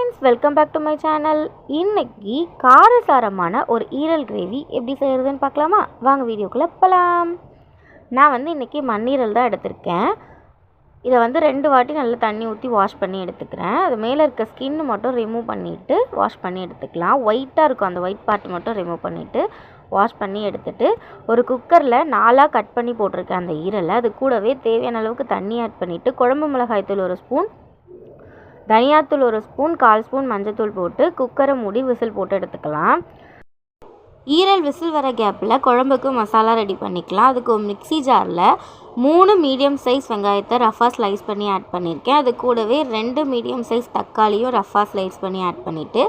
Friends, welcome back to my channel. இன்னைக்கு காரசாரமான ஒரு ஈரல் கிரேவி எப்படி செய்கிறதுன்னு பார்க்கலாமா? வாங்க வீடியோக்குள்ளே போகலாம். நான் இன்றைக்கி மண்ணீரல் தான் எடுத்திருக்கேன். இதை 2 வாட்டி நல்லா தண்ணி ஊற்றி வாஷ் பண்ணி எடுத்துக்கிறேன். அது மேலே இருக்க ஸ்கின்னு மட்டும் ரிமூவ் பண்ணிவிட்டு வாஷ் பண்ணி எடுத்துக்கலாம். ஒயிட்டாக இருக்கும், அந்த ஒயிட் பார்ட் மட்டும் ரிமூவ் பண்ணிவிட்டு வாஷ் பண்ணி எடுத்துகிட்டு ஒரு குக்கரில் 4ஆக கட் பண்ணி போட்டிருக்கேன் அந்த ஈரலை. அது கூடவே தேவையான அளவுக்கு தண்ணி ஆட் பண்ணிவிட்டு குழம்பு மிளகாய்த்தூள் 1 ஸ்பூன், தனியாத்தூள் 1 ஸ்பூன், 1/4 ஸ்பூன் மஞ்சத்தூள் போட்டு குக்கரை மூடி விசில் போட்டு எடுத்துக்கலாம். ஈரல் விசில் வர கேப்பில் குழம்புக்கு மசாலா ரெடி பண்ணிக்கலாம். அதுக்கு ஒரு மிக்ஸி ஜாரில் 3 மீடியம் சைஸ் வெங்காயத்தை ரஃபாக ஸ்லைஸ் பண்ணி ஆட் பண்ணியிருக்கேன். அது கூடவே 2 மீடியம் சைஸ் தக்காளியும் ரஃபாக ஸ்லைஸ் பண்ணி ஆட் பண்ணிவிட்டு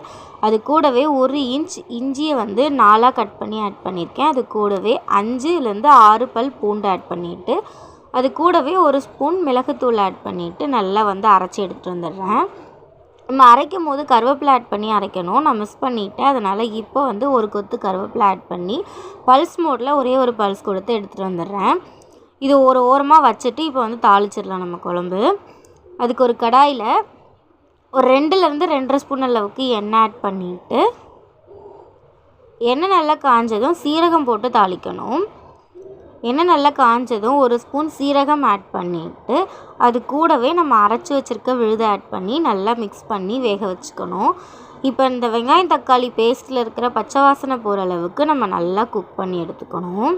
அது கூடவே 1 இன்ச் இஞ்சியை 4ஆக கட் பண்ணி ஆட் பண்ணியிருக்கேன். அது கூடவே 5லேருந்து 6 பல் பூண்டு ஆட் பண்ணிவிட்டு அது கூடவே 1 ஸ்பூன் மிளகுத்தூள் ஆட் பண்ணிவிட்டு நல்லா அரைச்சி எடுத்துகிட்டு வந்துடுறேன். நம்ம அரைக்கும் போது கருவேப்பிலை ஆட் பண்ணி அரைக்கணும், நான் மிஸ் பண்ணிவிட்டேன். அதனால் இப்போ 1 கொத்து கருவேப்பிலை ஆட் பண்ணி பல்ஸ் மோடில் ஒரே ஒரு பல்ஸ் கொடுத்து எடுத்துகிட்டு வந்துடுறேன். இது ஒரு ஓரமாக வச்சுட்டு இப்போ தாளிச்சிடலாம் நம்ம குழம்பு. அதுக்கு ஒரு கடாயில் ஒரு 2லேருந்து 2.5 ஸ்பூன் அளவுக்கு எண்ணெய் ஆட் பண்ணிவிட்டு எண்ணெய் நல்லா காஞ்சதும் சீரகம் போட்டு தாளிக்கணும். எண்ணெய் நல்லா காஞ்சதும் 1 ஸ்பூன் சீரகம் ஆட் பண்ணிவிட்டு அது கூடவே நம்ம அரைச்சி வச்சுருக்க விழுதை ஆட் பண்ணி நல்லா மிக்ஸ் பண்ணி வேக வச்சுக்கணும். இப்போ இந்த வெங்காயம் தக்காளி பேஸ்ட்டில் இருக்கிற பச்சை வாசனை போகிற அளவுக்கு நம்ம நல்லா குக் பண்ணி எடுத்துக்கணும்.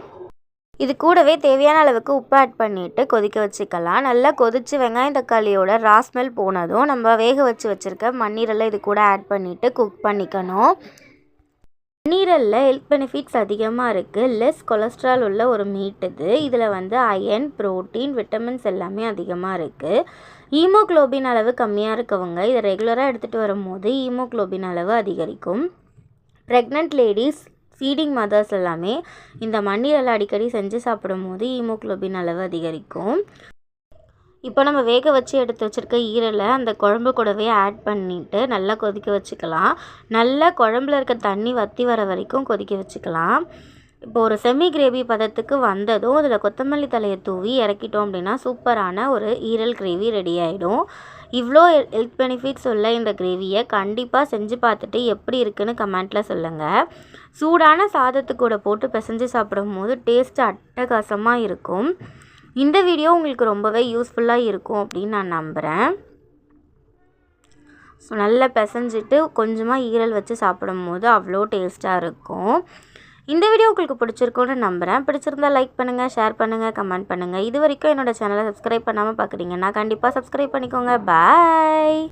இது கூடவே தேவையான அளவுக்கு உப்பு ஆட் பண்ணிவிட்டு கொதிக்க வச்சுக்கலாம். நல்லா கொதித்து வெங்காயம் தக்காளியோட ரா ஸ்மெல் போனதும் நம்ம வேக வச்சுருக்க மண்ணீரலை இது கூட ஆட் பண்ணிவிட்டு குக் பண்ணிக்கணும். மண்ணீரலில் ஹெல்த் பெனிஃபிட்ஸ் அதிகமாக இருக்குது. லெஸ் கொலஸ்ட்ரால் உள்ள ஒரு மீட் இது. இதில் அயன், புரோட்டீன், விட்டமின்ஸ் எல்லாமே அதிகமாக இருக்குது. ஹீமோக்ளோபின் அளவு கம்மியாக இருக்கவங்க இதை ரெகுலராக எடுத்துகிட்டு வரும்போது ஹீமோக்ளோபின் அளவு அதிகரிக்கும். ப்ரெக்னென்ட் லேடிஸ், ஃபீடிங் மதர்ஸ் எல்லாமே இந்த மண்ணீரலை அடிக்கடி செஞ்சு சாப்பிடும் போது ஹீமோக்ளோபின் அளவு அதிகரிக்கும். இப்போ நம்ம வேக வச்சு எடுத்து வச்சுருக்க ஈரலை அந்த குழம்பு கூடவே ஆட் பண்ணிவிட்டு நல்லா கொதிக்க வச்சுக்கலாம். நல்லா குழம்புல இருக்க தண்ணி வற்றி வர வரைக்கும் கொதிக்க வச்சுக்கலாம். இப்போ ஒரு செமி கிரேவி பதத்துக்கு வந்ததும் அதில் கொத்தமல்லி தலையை தூவி இறக்கிட்டோம் அப்படின்னா சூப்பரான ஒரு ஈரல் கிரேவி ரெடி ஆகிடும். இவ்வளோ ஹெல்த் பெனிஃபிட்ஸ் உள்ள இந்த கிரேவியை கண்டிப்பாக செஞ்சு பார்த்துட்டு எப்படி இருக்குன்னு கமெண்ட்டில் சொல்லுங்கள். சூடான சாதத்து கூட போட்டு பிசைஞ்சு சாப்பிடும் போது டேஸ்ட்டு அட்டகாசமாக இருக்கும். இந்த வீடியோ உங்களுக்கு ரொம்பவே யூஸ்ஃபுல்லாக இருக்கும் அப்படின்னு நான் நம்புகிறேன். ஸோ நல்லா பிசைஞ்சிட்டு கொஞ்சமாக ஈரல் வச்சு சாப்பிடும் போது அவ்வளோ டேஸ்ட்டாக இருக்கும். இந்த வீடியோ உங்களுக்கு பிடிச்சிருக்கும்னு நம்புகிறேன். பிடிச்சிருந்தால் லைக் பண்ணுங்கள், ஷேர் பண்ணுங்கள், கமெண்ட் பண்ணுங்கள். இது வரைக்கும் என்னோடய சேனலை சப்ஸ்கிரைப் பண்ணாமல் பார்க்குறீங்கன்னா கண்டிப்பாக சப்ஸ்கிரைப் பண்ணிக்கோங்க. பாய்.